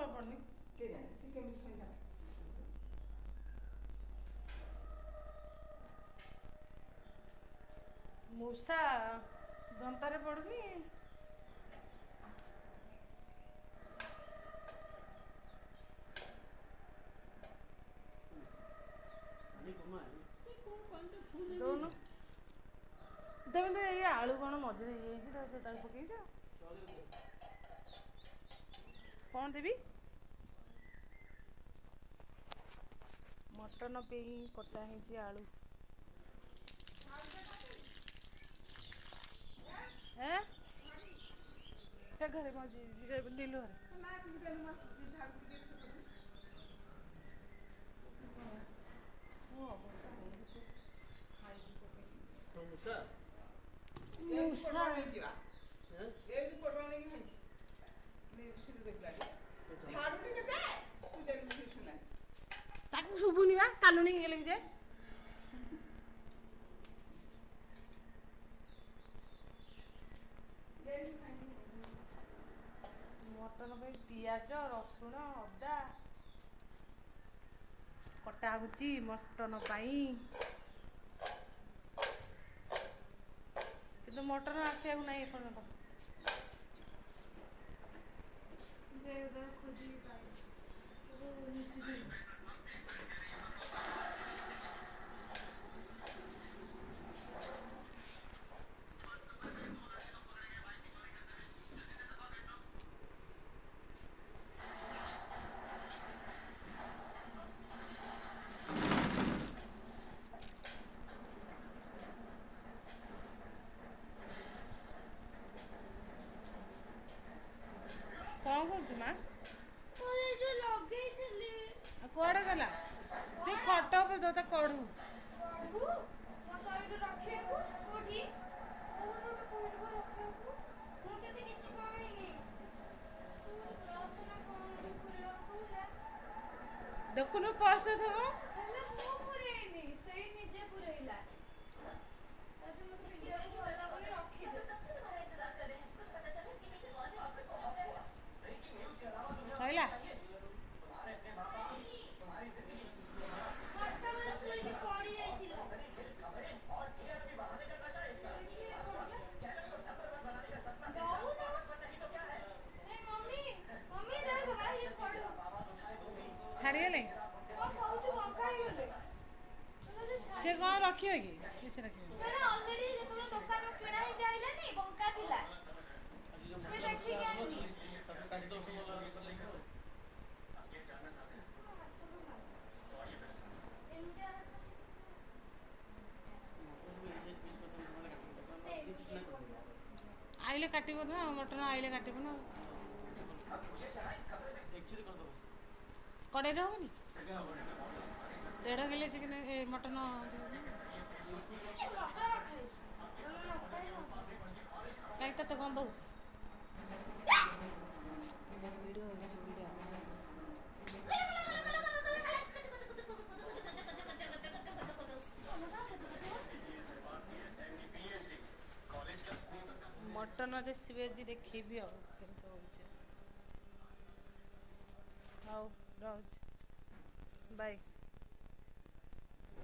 ଜଣା ପଡୁନି କେଜାଣି ସେ କେମିତି ଛୁଇଁଲା। ମୂଷା ଦନ୍ତାରେ ପଡୁନି। ଦଉନୁ ତମେ ଏଇ ଆଳୁ କଣ ମଝିରେ ହେଇଯାଇଛି ତାକୁ ପକେଇଛ କଣ ଦେବି ମଟନ ପାଇଁ କଟା ହେଇଛି ଆଳୁ। ସେ ଘରେ ଲିଲୁ ଘରେ ମୂଷା ତାକୁ ଶୁଭୁନି ବା କାଲୁଣି ହେଇଗଲେ କି ଯେ ମଟନ ପାଇଁ ପିଆଜ ରସୁଣ ଅଦା କଟା ହଉଛି ମଟନ ପାଇଁ କିନ୍ତୁ ମଟନ ଆସିବାକୁ ନାହିଁ ଏପର୍ଯ୍ୟନ୍ତ। କଣ କରୁଛୁ ମା କୁଆଡେ ଗଲା ସେ ଖଟ ଉପରେ ଦତା କଢୁ ଦେଖୁନୁ ପଇସା ଥିବ ସଇଲା ଛାଡ଼ିଗଲେ ସେ କଣ ରଖିବେ କି କିଛି ରଖିବେ आइले काटिब ना मटन आइले काटिब ना कड़े होनी 1.5 किलो चिकन मटन कहीं तो कौन दौ मटन रेसिपी आज देखी आ हौ रोज बाय।